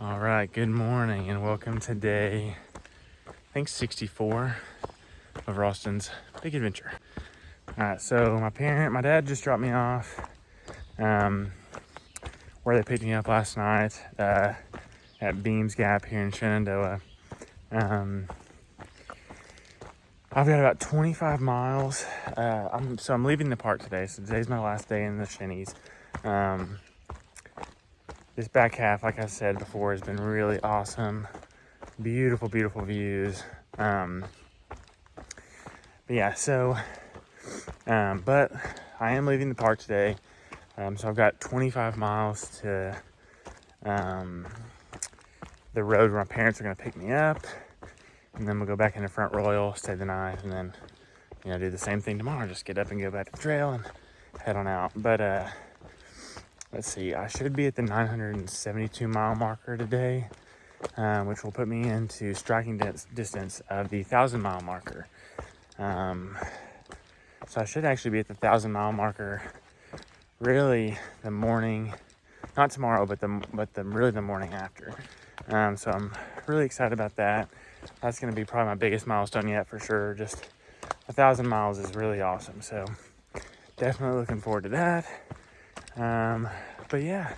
All right, good morning and welcome to day, I think 64 of Ralston's Big Adventure. All right, so my dad just dropped me off where they picked me up last night at Beams Gap here in Shenandoah. I've got about 25 miles. I'm leaving the park today, so today's my last day in the Shennies. This back half, like I said before, has been really awesome. Beautiful, beautiful views. But I am leaving the park today. So I've got 25 miles to the road where my parents are going to pick me up. And then we'll go back into Front Royal, stay the night, and then, do the same thing tomorrow. Just get up and go back to the trail and head on out. But, let's see, I should be at the 972 mile marker today, which will put me into striking distance of the 1,000 mile marker. So I should actually be at the 1,000 mile marker really the morning, not tomorrow, but really the morning after. So I'm really excited about that. That's going to be probably my biggest milestone yet for sure. Just 1,000 miles is really awesome. So definitely looking forward to that. But yeah,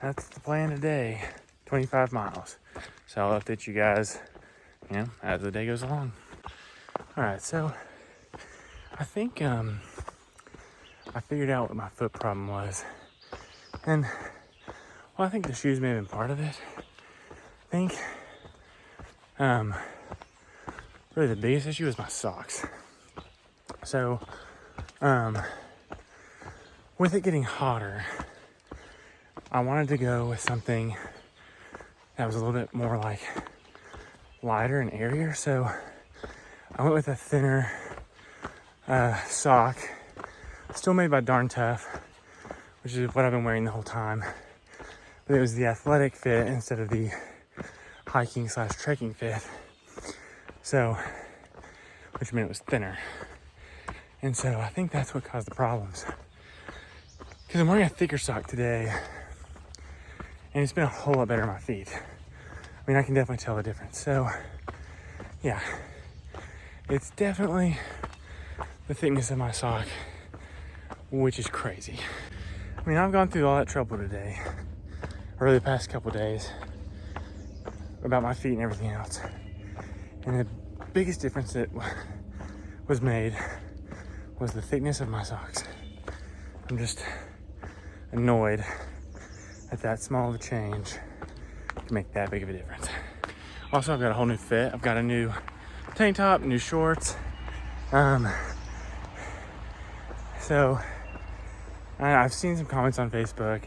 that's the plan today, 25 miles. So I'll update you guys, as the day goes along. All right, so I think, I figured out what my foot problem was. And, I think the shoes may have been part of it. I think, really the biggest issue is my socks. So, with it getting hotter, I wanted to go with something that was a little bit more like lighter and airier. So I went with a thinner sock, still made by Darn Tough, which is what I've been wearing the whole time. But it was the athletic fit instead of the hiking/trekking fit. So, which meant it was thinner. And so I think that's what caused the problems. Because I'm wearing a thicker sock today, and it's been a whole lot better on my feet. I mean, I can definitely tell the difference. So, yeah, it's definitely the thickness of my sock, which is crazy. I mean, I've gone through all that trouble today, or the past couple days, about my feet and everything else. And the biggest difference that was made was the thickness of my socks. I'm just annoyed that small of a change can make that big of a difference. Also, I've got a whole new fit. I've got a new tank top, new shorts. So I've seen some comments on Facebook,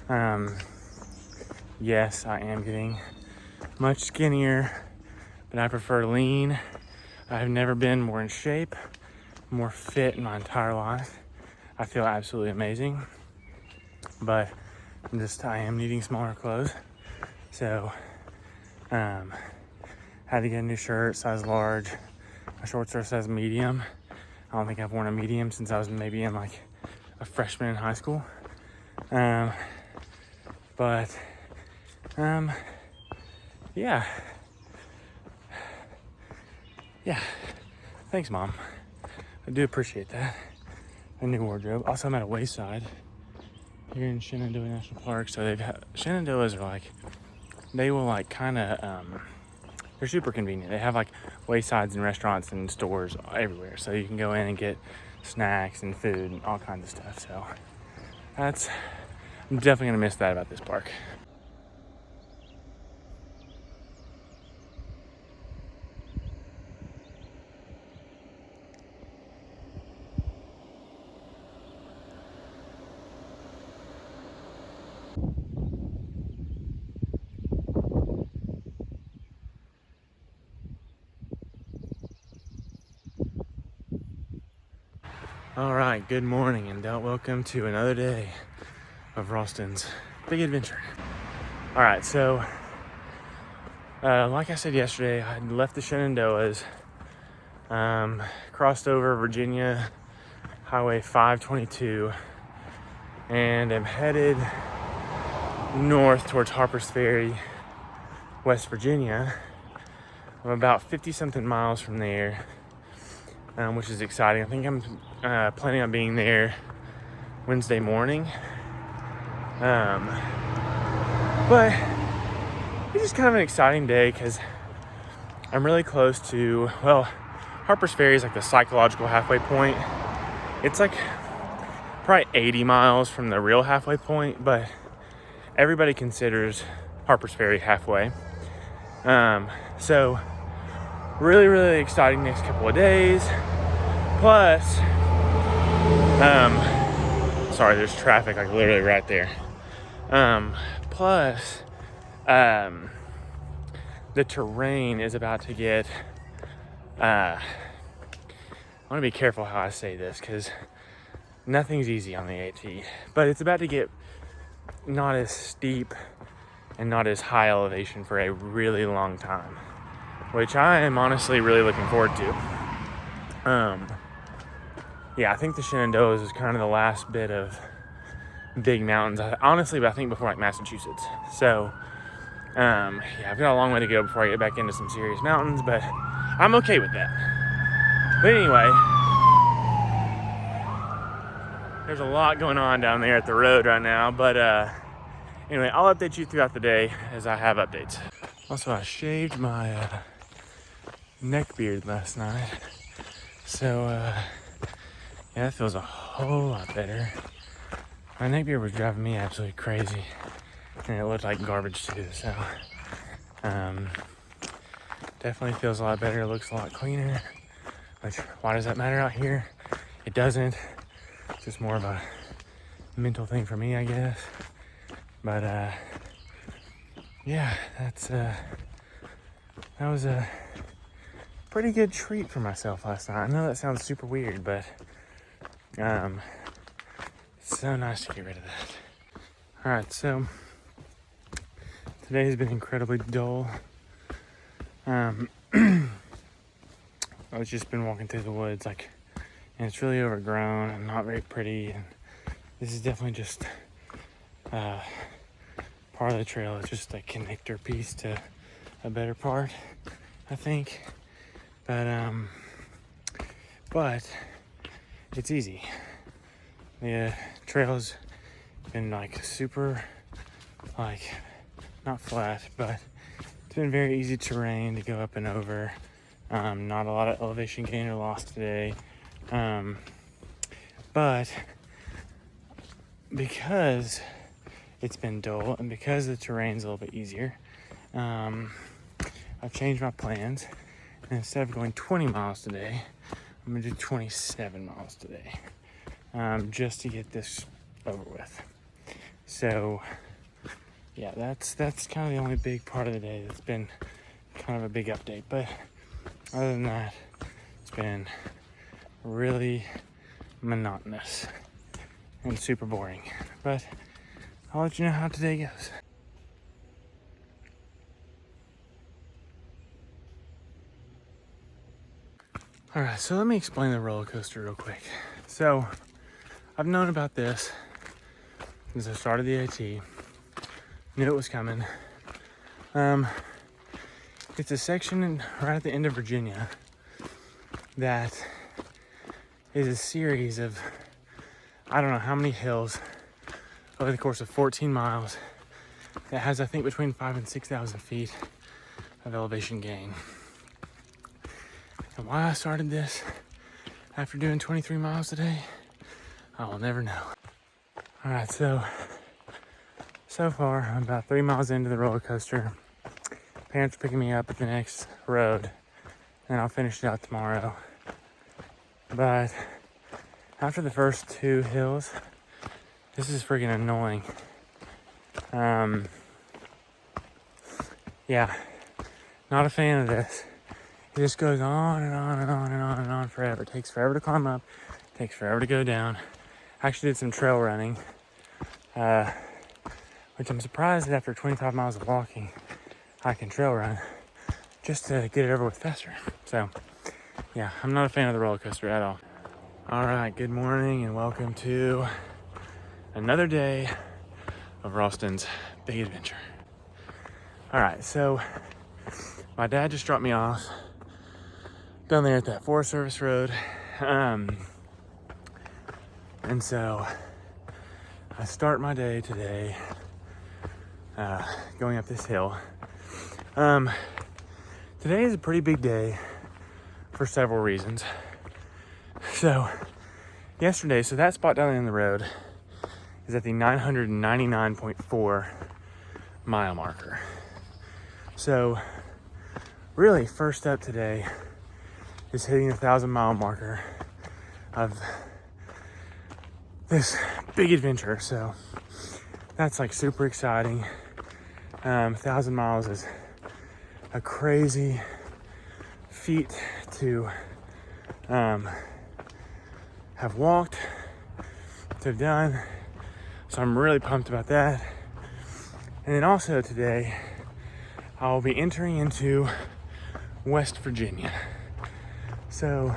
and yes, I am getting much skinnier, but I prefer lean. I've never been more in shape, more fit in my entire life. I feel absolutely amazing, but I am needing smaller clothes. So, had to get a new shirt, size large. My shorts are size medium. I don't think I've worn a medium since I was maybe in like a freshman in high school. Yeah. Thanks, Mom. I do appreciate that. A new wardrobe. Also, I'm at a wayside here in Shenandoah National Park. So Shenandoahs are they're super convenient. They have like waysides and restaurants and stores everywhere. So you can go in and get snacks and food and all kinds of stuff. So I'm definitely gonna miss that about this park. All right, good morning and welcome to another day of Ralston's Big Adventure. All right, so like I said yesterday, I left the Shenandoahs, crossed over Virginia Highway 522, and am headed north towards Harper's Ferry, West Virginia. I'm about 50 something miles from there, which is exciting. I think I'm planning on being there Wednesday morning. But it's just kind of an exciting day because I'm really close to, well, Harper's Ferry is like the psychological halfway point. It's like probably 80 miles from the real halfway point, but everybody considers Harper's Ferry halfway. So really, really exciting next couple of days. Plus, sorry, there's traffic like literally right there. Plus, the terrain is about to get, I want to be careful how I say this because nothing's easy on the AT, but it's about to get not as steep and not as high elevation for a really long time, which I am honestly really looking forward to. Yeah, I think the Shenandoahs is kind of the last bit of big mountains, honestly, but I think before like Massachusetts. So, yeah, I've got a long way to go before I get back into some serious mountains, but I'm okay with that. But anyway, there's a lot going on down there at the road right now, but anyway, I'll update you throughout the day as I have updates. Also, I shaved my neck beard last night, so yeah, that feels a whole lot better. My neck beard was driving me absolutely crazy, and it looked like garbage too, so definitely feels a lot better. It looks a lot cleaner, which, why does that matter out here? It doesn't. It's just more of a mental thing for me, I guess. But yeah, that was a pretty good treat for myself last night. I know that sounds super weird, but it's so nice to get rid of that. All right, so today has been incredibly dull. I've just been walking through the woods, and it's really overgrown and not very pretty. And this is definitely just part of the trail. It's just a connector piece to a better part, I think. But it's easy. The trail's been super, not flat, but it's been very easy terrain to go up and over. Not a lot of elevation gain or loss today. But because it's been dull and because the terrain's a little bit easier, I've changed my plans. And instead of going 20 miles today, I'm gonna do 27 miles today, just to get this over with. So yeah, that's kind of the only big part of the day that's been kind of a big update. But other than that, it's been really monotonous and super boring. But I'll let you know how today goes. All right, so let me explain the roller coaster real quick. So I've known about this since I started the AT. Knew it was coming. It's a section right at the end of Virginia that is a series of, I don't know how many hills over the course of 14 miles that has, I think, between 5,000 and 6,000 feet of elevation gain. And why I started this after doing 23 miles today, I will never know. All right, so far I'm about 3 miles into the roller coaster. Parents are picking me up at the next road, and I'll finish it out tomorrow. But after the first 2 hills, this is freaking annoying. Yeah, not a fan of this. It just goes on and on and on and on and on forever. It takes forever to climb up. It takes forever to go down. I actually did some trail running, which I'm surprised that after 25 miles of walking, I can trail run just to get it over with faster. So, yeah, I'm not a fan of the roller coaster at all. All right, good morning and welcome to another day of Ralston's big adventure. All right, so my dad just dropped me off down there at that Forest Service road. And so I start my day today going up this hill. Today is a pretty big day for several reasons. So yesterday, so that spot down in the road is at the 999.4 mile marker. So really first step today is hitting the 1,000-mile marker of this big adventure. So that's like super exciting. 1,000 miles is a crazy feat to have walked, to have done. So I'm really pumped about that. And then also today, I'll be entering into West Virginia. So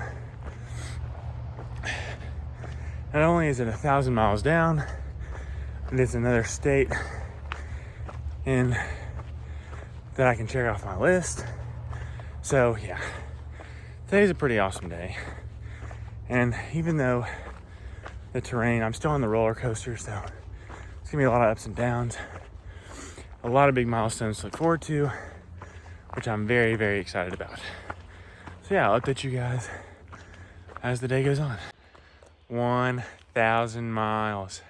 not only is it 1,000 miles down, but it's another state in that I can check off my list. So yeah, today's a pretty awesome day. And even though the terrain, I'm still on the roller coaster, so it's gonna be a lot of ups and downs, a lot of big milestones to look forward to, which I'm very, very excited about. So yeah, I'll update you guys as the day goes on. 1,000 miles.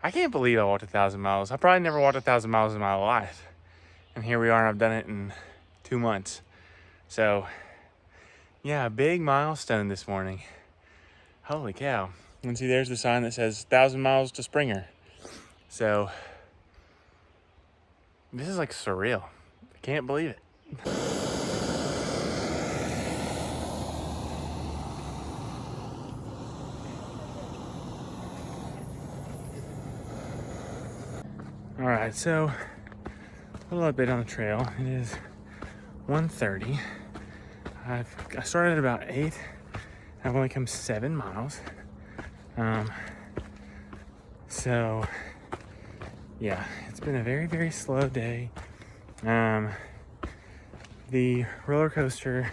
I can't believe I walked 1,000 miles. I probably never walked 1,000 miles in my life. And here we are, and I've done it in 2 months. So, yeah, big milestone this morning. Holy cow. And see, there's the sign that says 1,000 miles to Springer. So, this is like surreal. I can't believe it. All right, so a little update on the trail. It is 1:30. I started at about 8. I've only come 7 miles. So yeah, it's been a very, very slow day. The roller coaster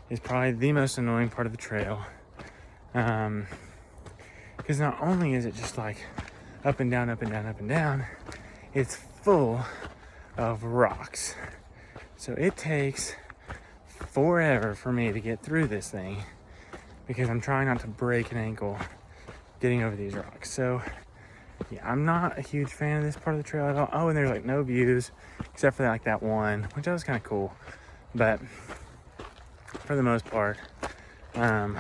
is probably the most annoying part of the trail. Because not only is it just like up and down, up and down, up and down, it's full of rocks. So it takes forever for me to get through this thing because I'm trying not to break an ankle getting over these rocks. So yeah, I'm not a huge fan of this part of the trail at all. Oh, and there's like no views except for like that one, which was kind of cool. But for the most part, yeah,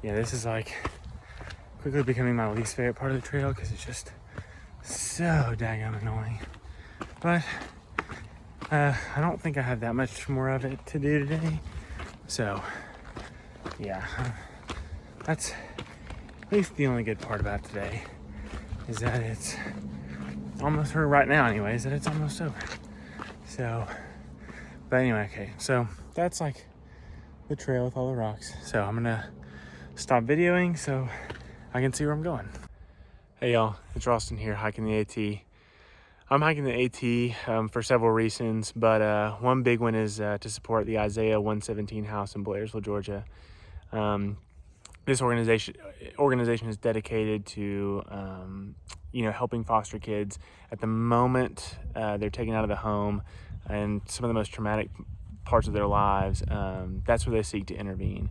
this is like quickly becoming my least favorite part of the trail because it's just so daggone annoying. But I don't think I have that much more of it to do today. So yeah, that's at least the only good part about today, is that it's almost, or right now anyways, that it's almost over. So, but anyway, okay, so that's like the trail with all the rocks. So I'm gonna stop videoing so I can see where I'm going. Hey y'all, it's Ralston here, hiking the AT. I'm hiking the AT for several reasons, but one big one is to support the Isaiah 117 house in Blairsville, Georgia. This organization is dedicated to helping foster kids at the moment they're taken out of the home and some of the most traumatic parts of their lives. That's where they seek to intervene.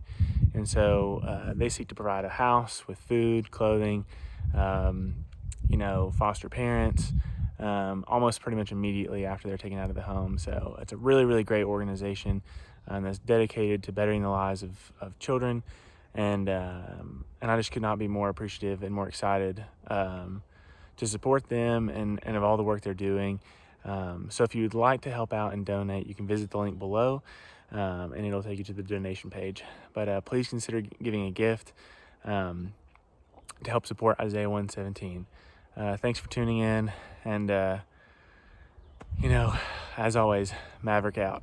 And so they seek to provide a house with food, clothing, foster parents, almost pretty much immediately after they're taken out of the home. So it's a really, really great organization that's dedicated to bettering the lives of children. And I just could not be more appreciative and more excited to support them and of all the work they're doing. So if you'd like to help out and donate, you can visit the link below, and it'll take you to the donation page. But please consider giving a gift to help support Isaiah 117. Thanks for tuning in, and as always, Maverick out.